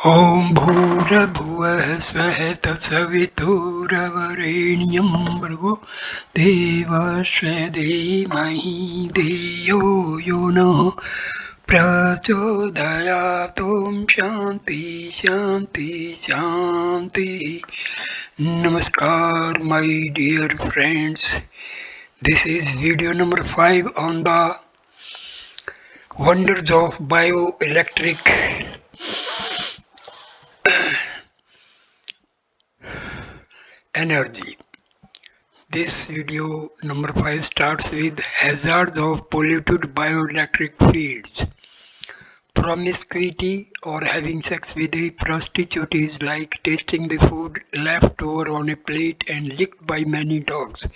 ॐ भूर्भुवः स्वः तत्सवितुर्वरेण्यं भर्गो देवस्य धीमहि धियो यो नः प्रचोदयात्। ॐ शान्ति शान्ति शान्ति. Namaskar, my dear friends. This is video number 5 on the wonders of bioelectric energy. This video number 5 starts with hazards of polluted bioelectric fields. Promiscuity or having sex with a prostitute is like tasting the food left over on a plate and licked by many dogs.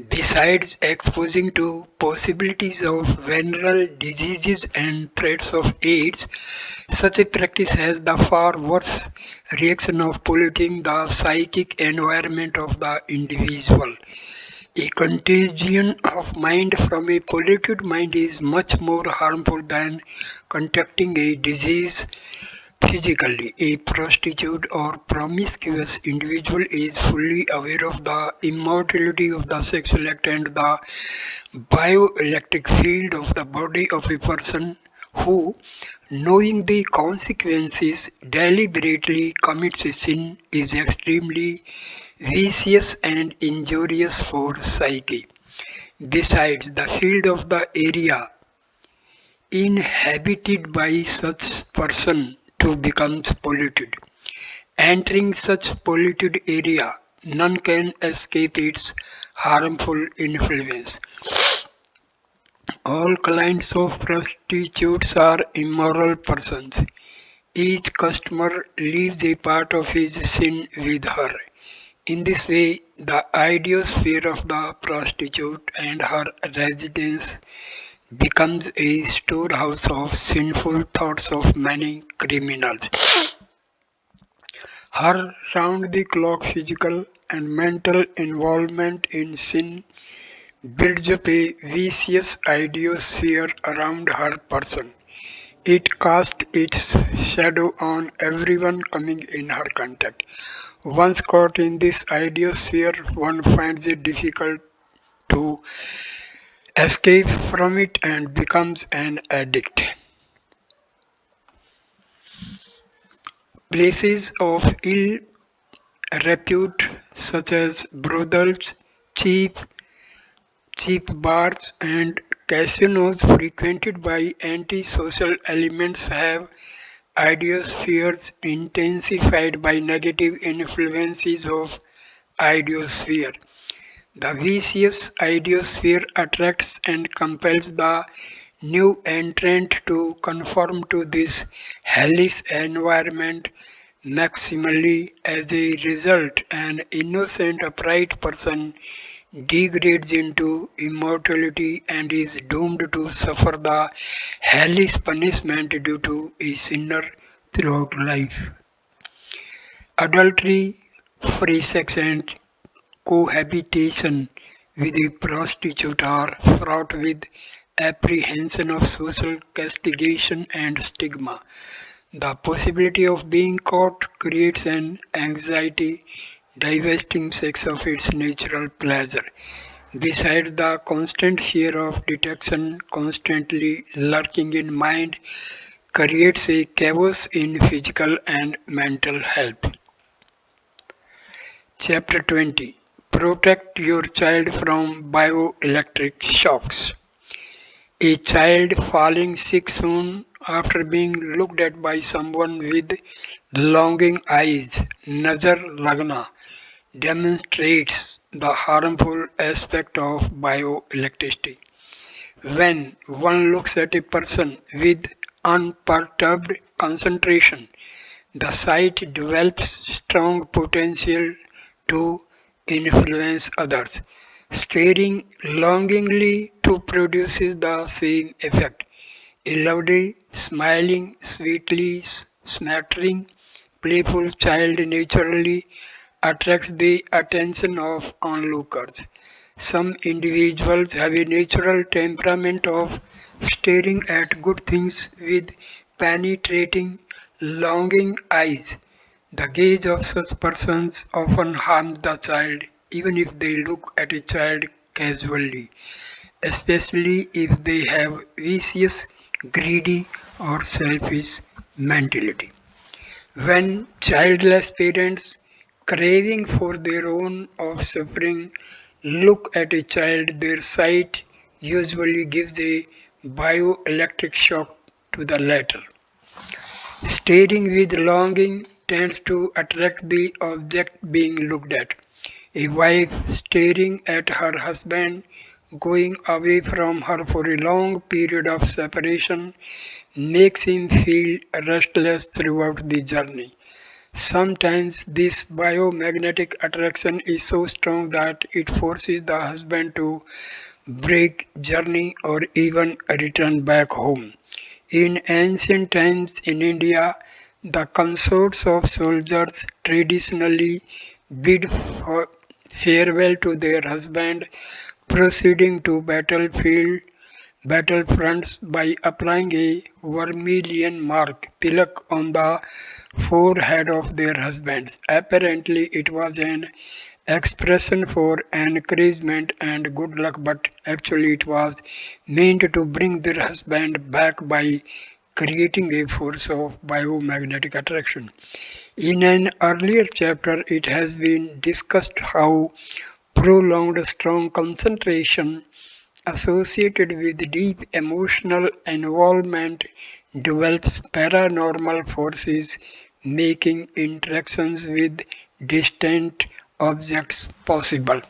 Besides exposing to possibilities of venereal diseases and threats of AIDS, such a practice has the far worse reaction of polluting the psychic environment of the individual. A contagion of mind from a polluted mind is much more harmful than contracting a disease physically. A prostitute or promiscuous individual is fully aware of the immortality of the sexual act and the bioelectric field of the body of a person who, knowing the consequences, deliberately commits a sin is extremely vicious and injurious for psyche. Besides, the field of the area inhabited by such person too becomes polluted. Entering such polluted area, none can escape its harmful influence. All clients of prostitutes are immoral persons. Each customer leaves a part of his sin with her. In this way, the idiosphere of the prostitute and her residence becomes a storehouse of sinful thoughts of many criminals. Her round-the-clock physical and mental involvement in sin builds up a vicious idiosphere around her person. It casts its shadow on everyone coming in her contact. Once caught in this idiosphere, one finds it difficult to escape from it and becomes an addict. Places of ill repute such as brothels, cheap bars and casinos frequented by anti-social elements have idiospheres intensified by negative influences of idiosphere. The vicious idiosphere attracts and compels the new entrant to conform to this hellish environment maximally. As a result, an innocent, upright person degrades into immortality and is doomed to suffer the hellish punishment due to a sinner throughout life. Adultery, free sex, and cohabitation with a prostitute are fraught with apprehension of social castigation and stigma. The possibility of being caught creates an anxiety divesting sex of its natural pleasure. Besides, the constant fear of detection constantly lurking in mind creates a chaos in physical and mental health. Chapter 20. Protect your child from bioelectric shocks. A child falling sick soon after being looked at by someone with longing eyes, nazar lagna, demonstrates the harmful aspect of bioelectricity. When one looks at a person with unperturbed concentration, the sight develops strong potential to influence others. Staring longingly to produces the same effect. A lovely, smiling, sweetly smattering, playful child naturally attracts the attention of onlookers. Some individuals have a natural temperament of staring at good things with penetrating, Longing eyes. The gaze of such persons often harms the child even if they look at a child casually, especially if they have vicious, greedy, or selfish mentality. When childless parents, craving for their own offspring, look at a child, their sight usually gives a bioelectric shock to the latter. Staring with longing tends to attract the object being looked at. A wife staring at her husband going away from her for a long period of separation makes him feel restless throughout the journey. Sometimes this biomagnetic attraction is so strong that it forces the husband to break journey or even return back home. In ancient times in India, the consorts of soldiers traditionally bid farewell to their husband, proceeding to battlefronts by applying a vermilion mark tilak on the forehead of their husbands. Apparently, it was an expression for encouragement and good luck, but actually, it was meant to bring their husband back by creating a force of biomagnetic attraction. In an earlier chapter, it has been discussed how prolonged strong concentration associated with deep emotional involvement develops paranormal forces, making interactions with distant objects possible.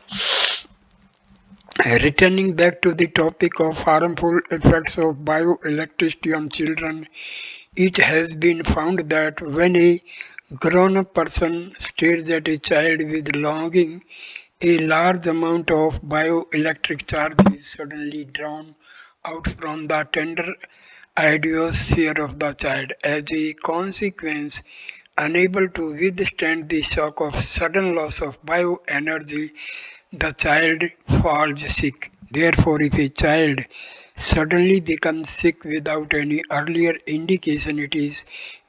Returning back to the topic of harmful effects of bioelectricity on children, it has been found that when a grown up person stares at a child with longing, a large amount of bioelectric charge is suddenly drawn out from the tender idiosphere of the child. As a consequence, unable to withstand the shock of sudden loss of bioenergy, the child falls sick. Therefore, if a child suddenly becomes sick without any earlier indication, it is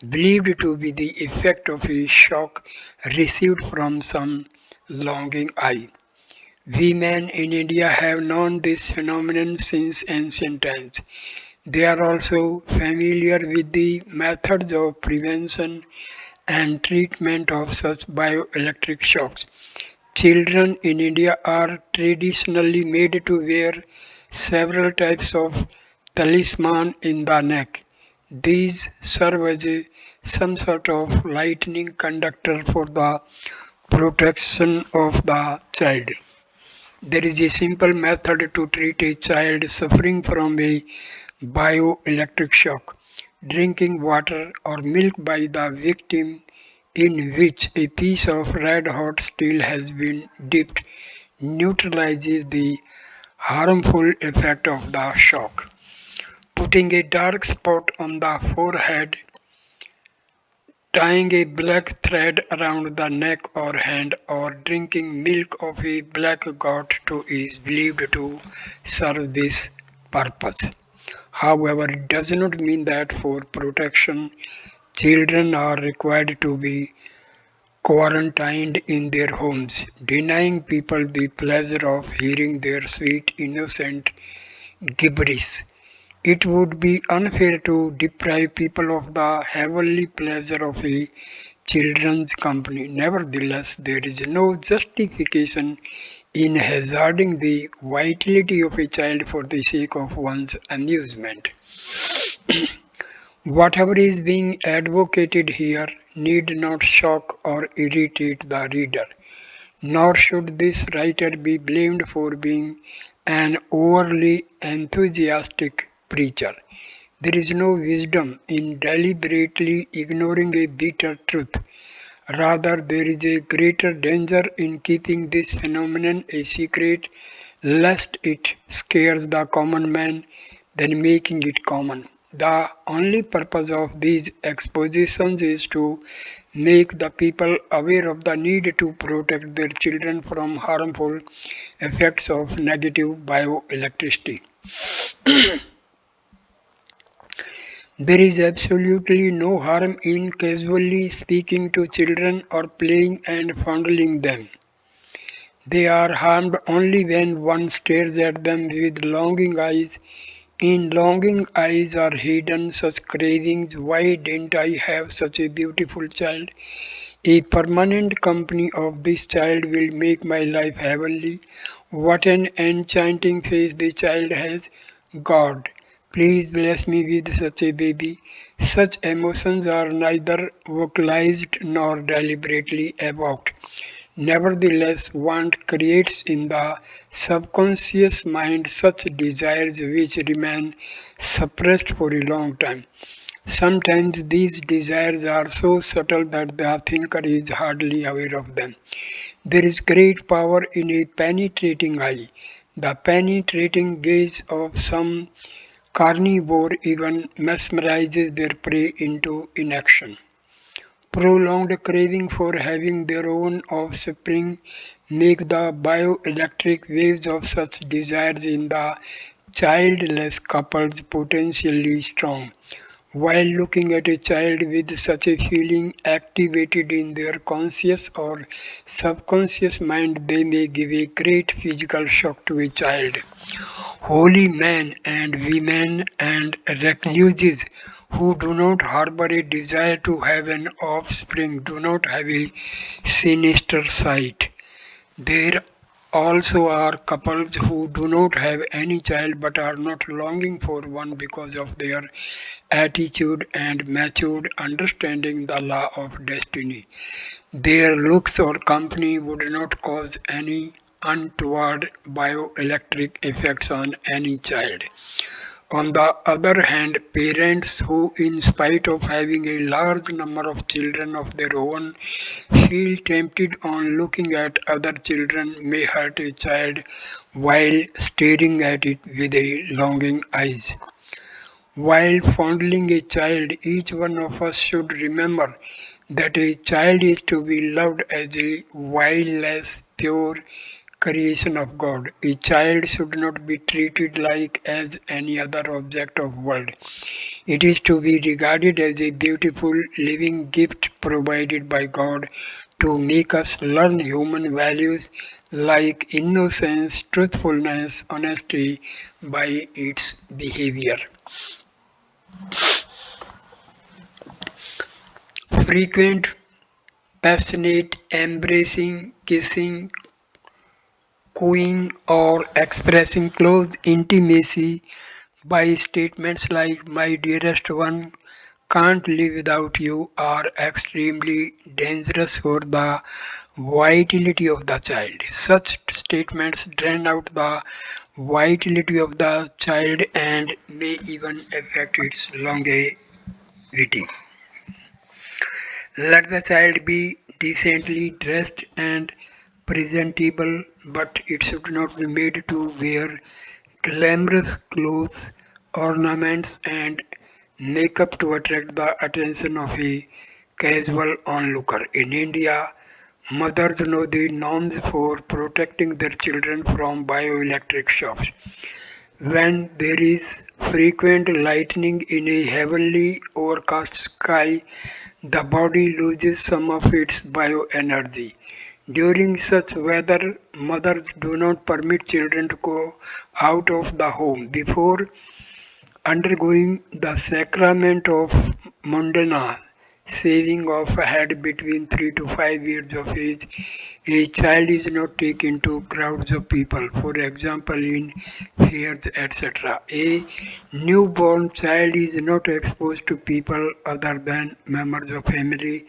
believed to be the effect of a shock received from some longing eye. We men in India have known this phenomenon since ancient times. They are also familiar with the methods of prevention and treatment of such bioelectric shocks. Children in India are traditionally made to wear several types of talisman in the neck. These serve as some sort of lightning conductor for the protection of the child. There is a simple method to treat a child suffering from a bioelectric shock. Drinking water or milk by the victim in which a piece of red hot steel has been dipped neutralizes the harmful effect of the shock. Putting a dark spot on the forehead, tying a black thread around the neck or hand, or drinking milk of a black goat too is believed to serve this purpose. However, it does not mean that for protection, children are required to be quarantined in their homes, denying people the pleasure of hearing their sweet, innocent gibberish. It would be unfair to deprive people of the heavenly pleasure of a children's company. Nevertheless, there is no justification in hazarding the vitality of a child for the sake of one's amusement. Whatever is being advocated here need not shock or irritate the reader, nor should this writer be blamed for being an overly enthusiastic preacher. There is no wisdom in deliberately ignoring a bitter truth. Rather, there is a greater danger in keeping this phenomenon a secret, lest it scares the common man than making it common. The only purpose of these expositions is to make the people aware of the need to protect their children from harmful effects of negative bioelectricity. There is absolutely no harm in casually speaking to children or playing and fondling them. They are harmed only when one stares at them with longing eyes. In longing eyes are hidden such cravings. Why didn't I have such a beautiful child? A permanent company of this child will make my life heavenly. What an enchanting face the child has. God, please bless me with such a baby. Such emotions are neither vocalized nor deliberately evoked. Nevertheless, want creates in the subconscious mind such desires which remain suppressed for a long time. Sometimes these desires are so subtle that the thinker is hardly aware of them. There is great power in a penetrating eye. The penetrating gaze of some carnivore even mesmerizes their prey into inaction. Prolonged craving for having their own offspring make the bioelectric waves of such desires in the childless couples potentially strong. While looking at a child with such a feeling activated in their conscious or subconscious mind, they may give a great physical shock to a child. Holy men and women and recluses who do not harbor a desire to have an offspring do not have a sinister sight. There also are couples who do not have any child but are not longing for one because of their attitude and matured understanding the law of destiny. Their looks or company would not cause any untoward bioelectric effects on any child. On the other hand, parents who, in spite of having a large number of children of their own, feel tempted on looking at other children may hurt a child while staring at it with a longing eyes. While fondling a child, each one of us should remember that a child is to be loved as a guileless, pure creation of God. A child should not be treated like as any other object of world. It is to be regarded as a beautiful living gift provided by God to make us learn human values like innocence, truthfulness, honesty by its behavior. Frequent, passionate, embracing, kissing, cooing, or expressing close intimacy by statements like "My dearest one, can't live without you" are extremely dangerous for the vitality of the child. Such statements drain out the vitality of the child and may even affect its longevity. Let the child be decently dressed and presentable, but it should not be made to wear glamorous clothes, ornaments, and makeup to attract the attention of a casual onlooker. In India, mothers know the norms for protecting their children from bioelectric shocks. When there is frequent lightning in a heavily overcast sky, the body loses some of its bioenergy. During such weather, mothers do not permit children to go out of the home. Before undergoing the sacrament of mundana, saving of a head between 3 to 5 years of age, a child is not taken to crowds of people, for example in fairs, etc. A newborn child is not exposed to people other than members of family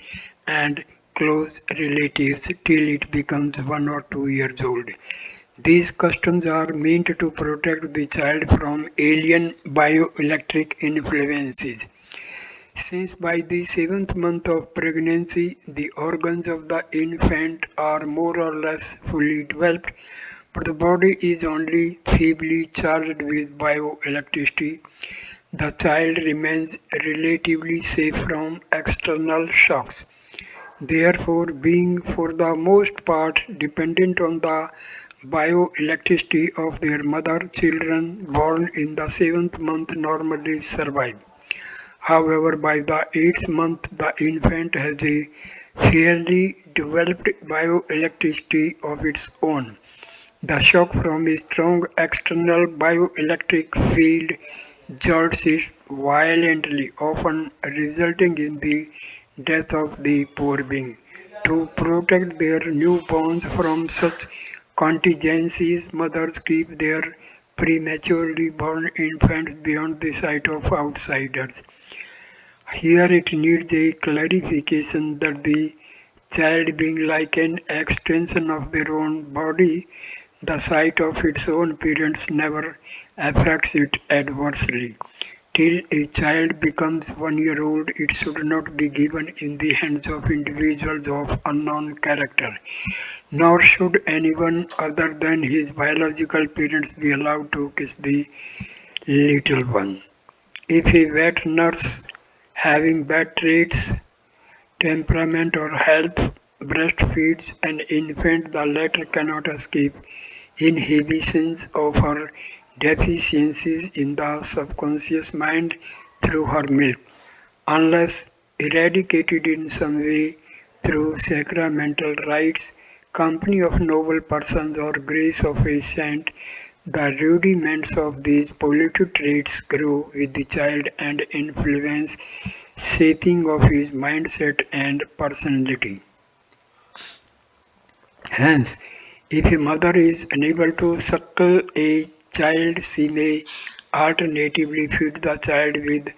and close relatives till it becomes 1 or 2 years old. These customs are meant to protect the child from alien bioelectric influences. Since by the seventh month of pregnancy, the organs of the infant are more or less fully developed, but the body is only feebly charged with bioelectricity, the child remains relatively safe from external shocks. Therefore, being for the most part dependent on the bioelectricity of their mother, children born in the seventh month normally survive. However, by the 8th month, the infant has a fairly developed bioelectricity of its own. The shock from a strong external bioelectric field jolts it violently, often resulting in the death of the poor being. To protect their newborns from such contingencies, mothers keep their prematurely born infants beyond the sight of outsiders. Here it needs a clarification that the child being like an extension of their own body, the sight of its own parents never affects it adversely. Till a child becomes 1 year old, it should not be given in the hands of individuals of unknown character, nor should anyone other than his biological parents be allowed to kiss the little one. If a wet nurse having bad traits, temperament, or health breastfeeds an infant, the latter cannot escape inhibitions of her deficiencies in the subconscious mind through her milk, unless eradicated in some way through sacramental rites, company of noble persons, or grace of a saint. The rudiments of these polluted traits grow with the child and influence shaping of his mindset and personality. Hence, if a mother is unable to suckle a child, she may alternatively feed the child with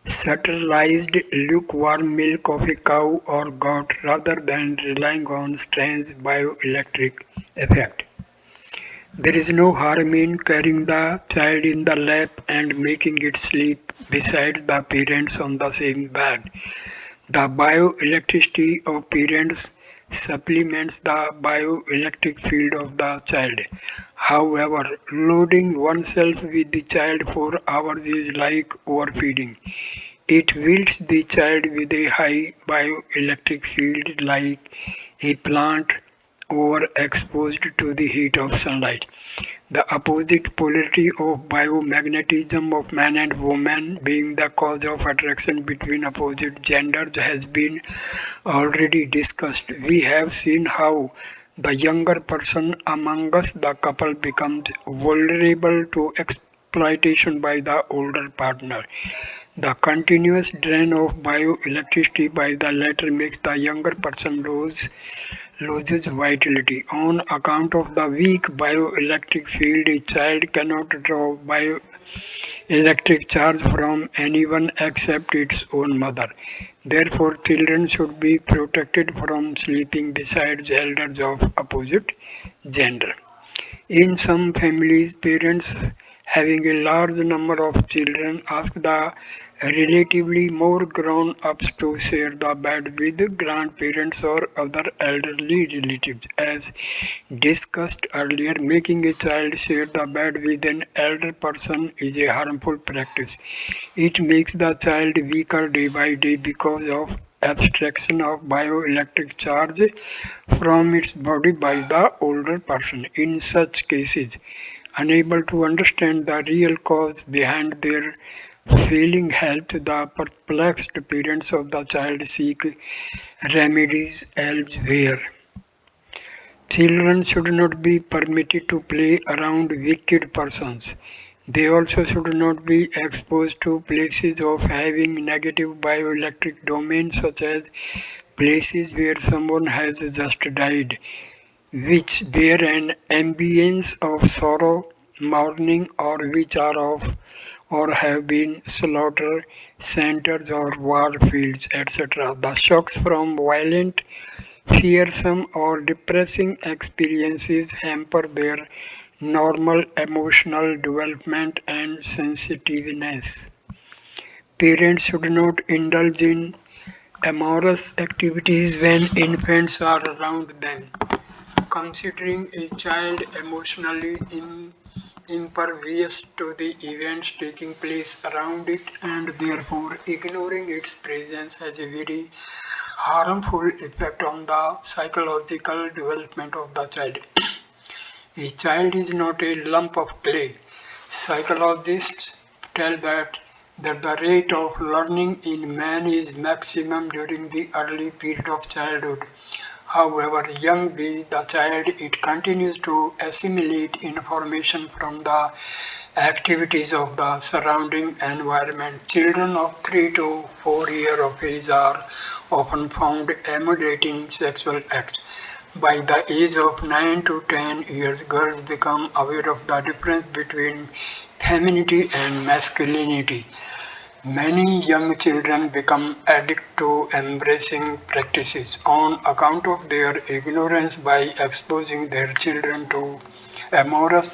sterilized lukewarm milk of a cow or goat rather than relying on strange bioelectric effect. There is no harm in carrying the child in the lap and making it sleep beside the parents on the same bed. The bioelectricity of parents supplements the bioelectric field of the child. However, loading oneself with the child for hours is like overfeeding. It wields the child with a high bioelectric field like a plant overexposed to the heat of sunlight. The opposite polarity of biomagnetism of man and woman being the cause of attraction between opposite genders has been already discussed. We have seen how the younger person among us, the couple, becomes vulnerable to exploitation by the older partner. The continuous drain of bioelectricity by the latter makes the younger person loses vitality. On account of the weak bioelectric field, a child cannot draw bioelectric charge from anyone except its own mother. Therefore, children should be protected from sleeping beside elders of opposite gender. In some families, parents having a large number of children ask the relatively more grown ups to share the bed with grandparents or other elderly relatives. As discussed earlier, making a child share the bed with an elder person is a harmful practice. It makes the child weaker day by day because of abstraction of bioelectric charge from its body by the older person. In such cases, unable to understand the real cause behind their failing health, the perplexed parents of the child seek remedies elsewhere. Children should not be permitted to play around wicked persons. They also should not be exposed to places of having negative bioelectric domain, such as places where someone has just died, which bear an ambience of sorrow, mourning, or which are of or have been slaughter centers or war fields, etc. The shocks from violent, fearsome, or depressing experiences hamper their normal emotional development and sensitiveness. Parents should not indulge in amorous activities when infants are around them. Considering a child emotionally impervious to the events taking place around it and therefore ignoring its presence has a very harmful effect on the psychological development of the child. A child is not a lump of clay. Psychologists tell that that the rate of learning in man is maximum during the early period of childhood. However, young be the child, it continues to assimilate information from the activities of the surrounding environment. Children of 3 to 4 years of age are often found emulating sexual acts. By the age of 9 to 10 years, girls become aware of the difference between femininity and masculinity. Many young children become addicted to embracing practices on account of their ignorance. By exposing their children to amorous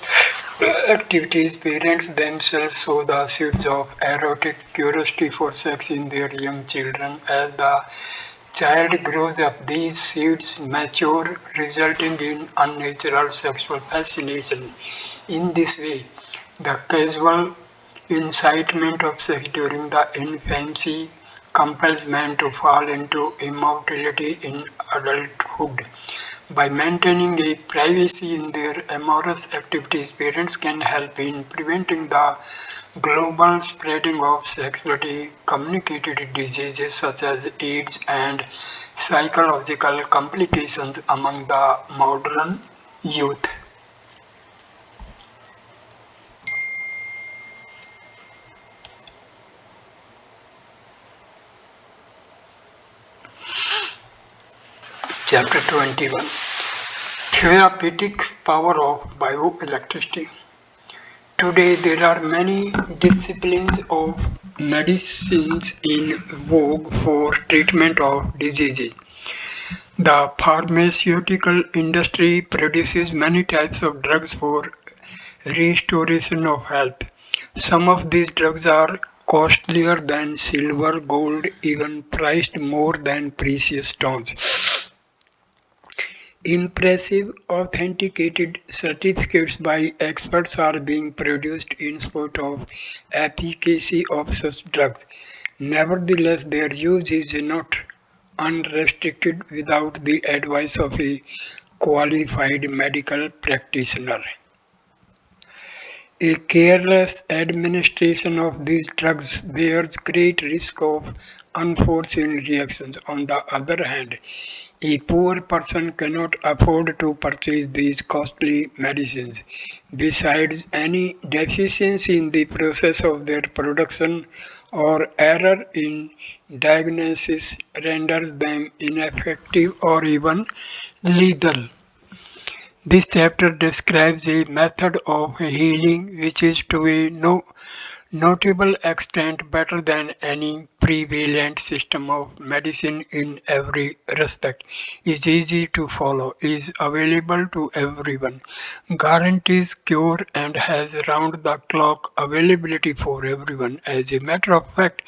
activities. Parents themselves sow the seeds of erotic curiosity for sex in their young children. As the child grows up, these seeds mature, resulting in unnatural sexual fascination. In this way, the casual incitement of sex during the infancy compels men to fall into immorality in adulthood. By maintaining a privacy in their amorous activities, parents can help in preventing the global spreading of sexually communicated diseases such as AIDS and psychological complications among the modern youth. Chapter 21. Therapeutic power of bioelectricity. Today there are many disciplines of medicines in vogue for treatment of diseases. The pharmaceutical industry produces many types of drugs for restoration of health. Some of these drugs are costlier than silver, gold, even priced more than precious stones. Impressive authenticated certificates by experts are being produced in support of efficacy of such drugs. Nevertheless, their use is not unrestricted without the advice of a qualified medical practitioner. A careless administration of these drugs bears great risk of unforeseen reactions. On the other hand, a poor person cannot afford to purchase these costly medicines. Besides, any deficiency in the process of their production or error in diagnosis renders them ineffective or even lethal. This chapter describes a method of healing which is to a notable extent better than any prevalent system of medicine in every respect, is easy to follow, is available to everyone, guarantees cure and has round the clock availability for everyone. As a matter of fact,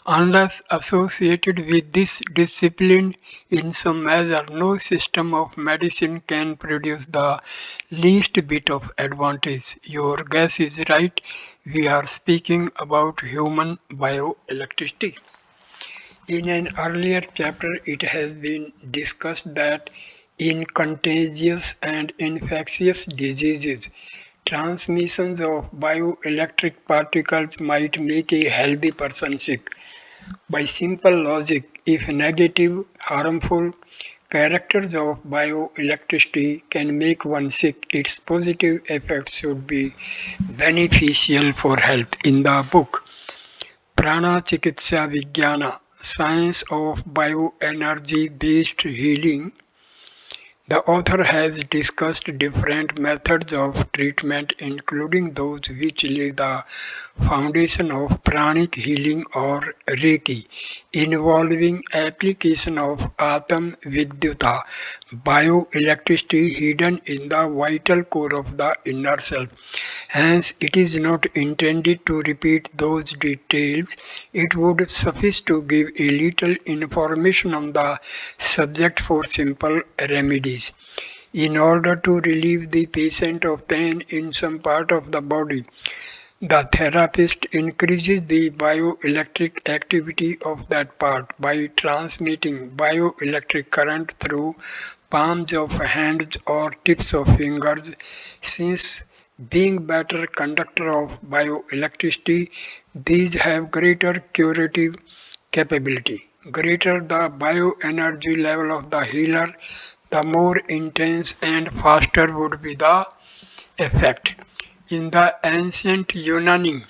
unless associated with this discipline in some measure, no system of medicine can produce the least bit of advantage. Your guess is right. We are speaking about human bioelectricity. In an earlier chapter, it has been discussed that in contagious and infectious diseases, transmissions of bioelectric particles might make a healthy person sick. By simple logic, if negative, harmful characters of bioelectricity can make one sick, its positive effects should be beneficial for health. In the book Prana Chikitsa Vijnana, Science of Bioenergy Based Healing, the author has discussed different methods of treatment, including those which lay the foundation of pranic healing or Reiki, involving application of Atam Vidyuta, bioelectricity hidden in the vital core of the inner self. Hence, it is not intended to repeat those details. It would suffice to give a little information on the subject for simple remedies. In order to relieve the patient of pain in some part of the body, the therapist increases the bioelectric activity of that part by transmitting bioelectric current through palms of hands or tips of fingers. Since being better conductor of bioelectricity, These have greater curative capability. Greater the bioenergy level of the healer, the more intense and faster would be the effect. In the ancient Unani,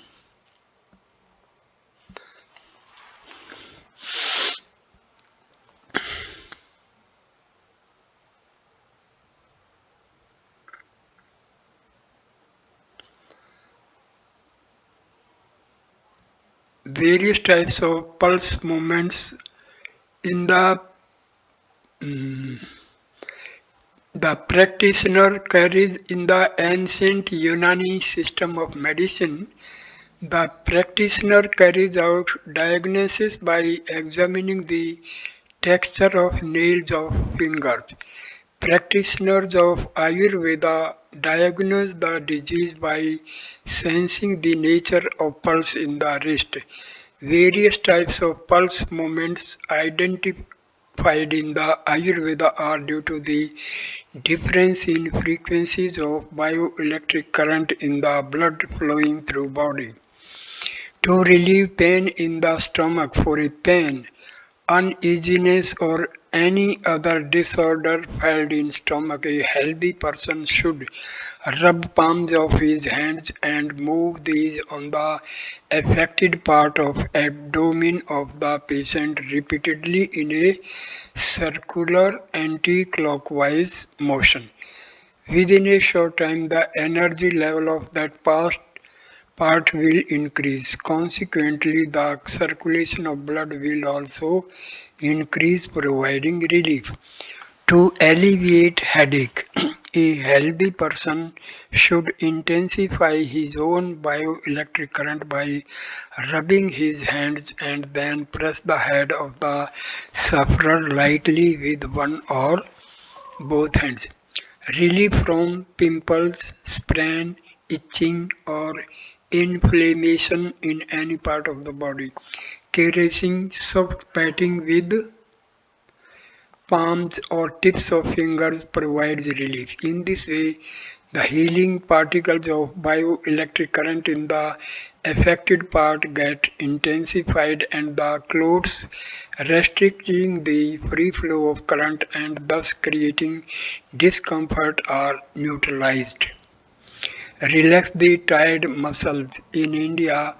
various types of pulse movements in the practitioner carries in the ancient Unani system of medicine. The practitioner carries out diagnosis by examining the texture of nails of fingers. Practitioners of Ayurveda diagnose the disease by sensing the nature of pulse in the wrist. Various types of pulse movements identified in the Ayurveda are due to the difference in frequencies of bioelectric current in the blood flowing through body. To relieve pain in the stomach for a pain, uneasiness or any other disorder felt in stomach, a healthy person should rub palms of his hands and move these on the affected part of abdomen of the patient repeatedly in a circular anti-clockwise motion. Within a short time, the energy level of that part will increase. Consequently, the circulation of blood will also increase, providing relief. To alleviate headache, a healthy person should intensify his own bioelectric current by rubbing his hands and then press the head of the sufferer lightly with one or both hands. Relief from pimples, sprain, itching, or inflammation in any part of the body. Caressing, soft patting with palms or tips of fingers provides relief. In this way, the healing particles of bioelectric current in the affected part get intensified and the clots restricting the free flow of current and thus creating discomfort are neutralized. Relax the tired muscles. In India,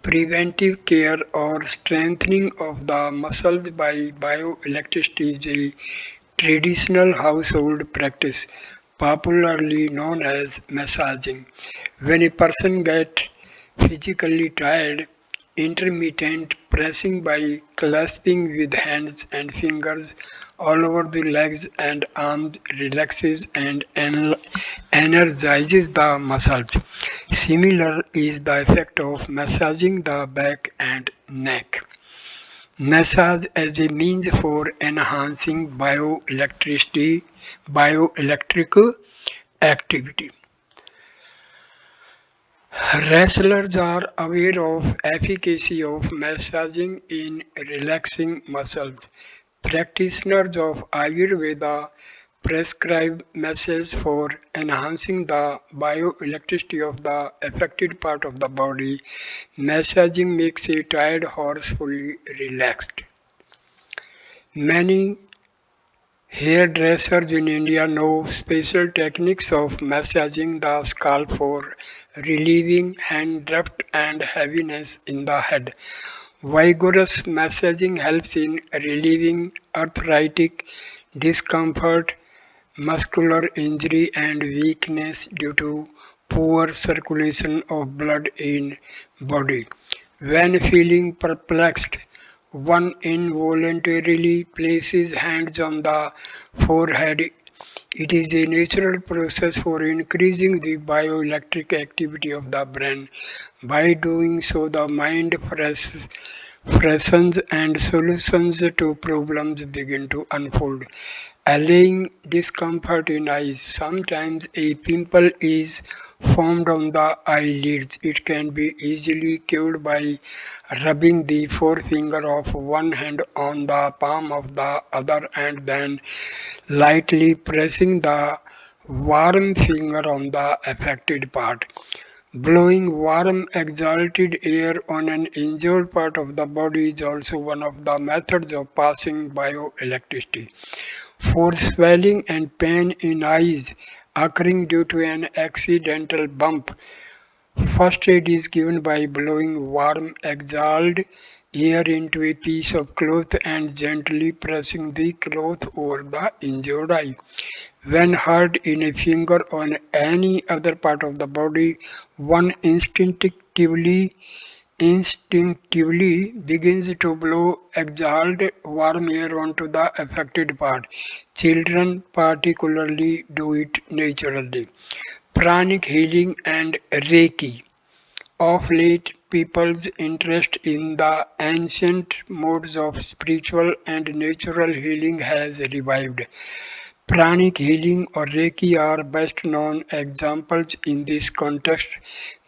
preventive care or strengthening of the muscles by bioelectricity is a traditional household practice, popularly known as massaging. When a person gets physically tired, intermittent pressing by clasping with hands and fingers all over the legs and arms relaxes and energizes the muscles. Similar is the effect of massaging the back and neck. Massage as a means for enhancing bioelectric activity. Wrestlers are aware of efficacy of massaging in relaxing muscles. Practitioners of Ayurveda prescribe massage for enhancing the bioelectricity of the affected part of the body. Massaging makes a tired horse fully relaxed. Many hairdressers in India know special techniques of massaging the scalp for relieving dandruff and heaviness in the head. Vigorous massaging helps in relieving arthritic discomfort, muscular injury, and weakness due to poor circulation of blood in body. When feeling perplexed, one involuntarily places hands on the forehead. It is a natural process for increasing the bioelectric activity of the brain. By doing so, the mind freshens and solutions to problems begin to unfold. Allaying discomfort in eyes. Sometimes a pimple is formed on the eyelids. It can be easily cured by rubbing the forefinger of one hand on the palm of the other and then lightly pressing the warm finger on the affected part. Blowing warm, exhaled air on an injured part of the body is also one of the methods of passing bioelectricity. For swelling and pain in eyes occurring due to an accidental bump, first aid is given by blowing warm, exhaled air into a piece of cloth and gently pressing the cloth over the injured eye. When hurt in a finger or any other part of the body, one instinctively begins to blow exhaled warm air onto the affected part. Children particularly do it naturally. Pranic healing and Reiki. Of late, people's interest in the ancient modes of spiritual and natural healing has revived. Pranic healing or Reiki are best known examples in this context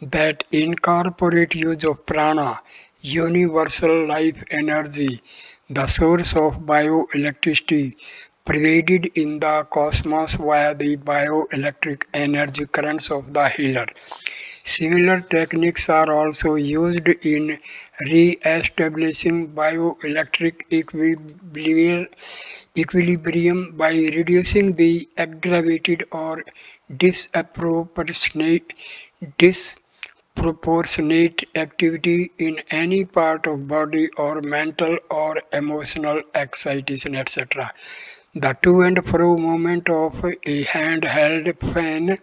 that incorporate use of prana, universal life energy, the source of bioelectricity, pervaded in the cosmos via the bioelectric energy currents of the healer. Similar techniques are also used in re-establishing bioelectric equilibrium by reducing the aggravated or disproportionate disproportionate activity in any part of body or mental or emotional excitation, etc. The to and fro movement of a handheld fan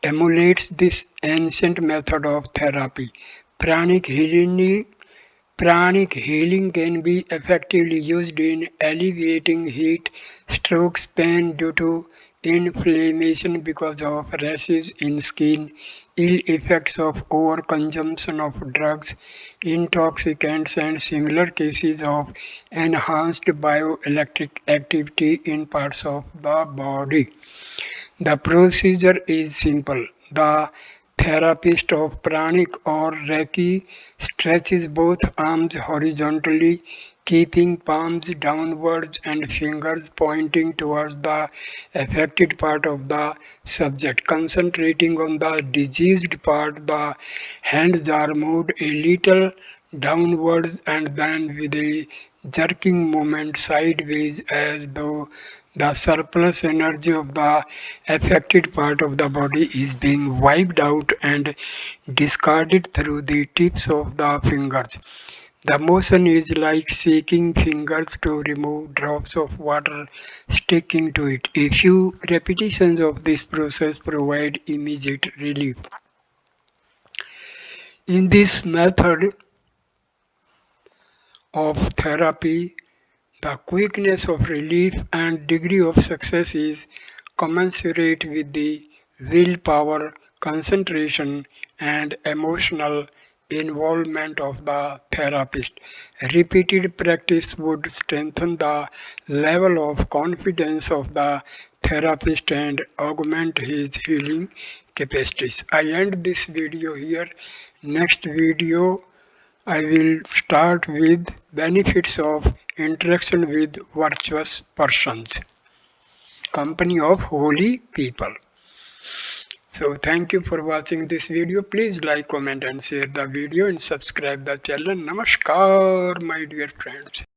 emulates this ancient method of therapy. Pranic healing Pranic healing can be effectively used in alleviating heat, strokes, pain due to inflammation because of rashes in skin, ill effects of overconsumption of drugs, intoxicants, and similar cases of enhanced bioelectric activity in parts of the body. The procedure is simple. The therapist of pranic or Reiki stretches both arms horizontally, keeping palms downwards and fingers pointing towards the affected part of the subject. Concentrating on the diseased part, the hands are moved a little downwards and then with a jerking movement sideways as though the surplus energy of the affected part of the body is being wiped out and discarded through the tips of the fingers. The motion is like shaking fingers to remove drops of water sticking to it. A few repetitions of this process provide immediate relief. In this method of therapy, the quickness of relief and degree of success is commensurate with the willpower, concentration, and emotional involvement of the therapist. Repeated practice would strengthen the level of confidence of the therapist and augment his healing capacities. I end this video here. Next video I will start with benefits of interaction with virtuous persons, company of holy people. So thank you for watching this video. Please like, comment and share the video and subscribe the channel. Namaskar my dear friends.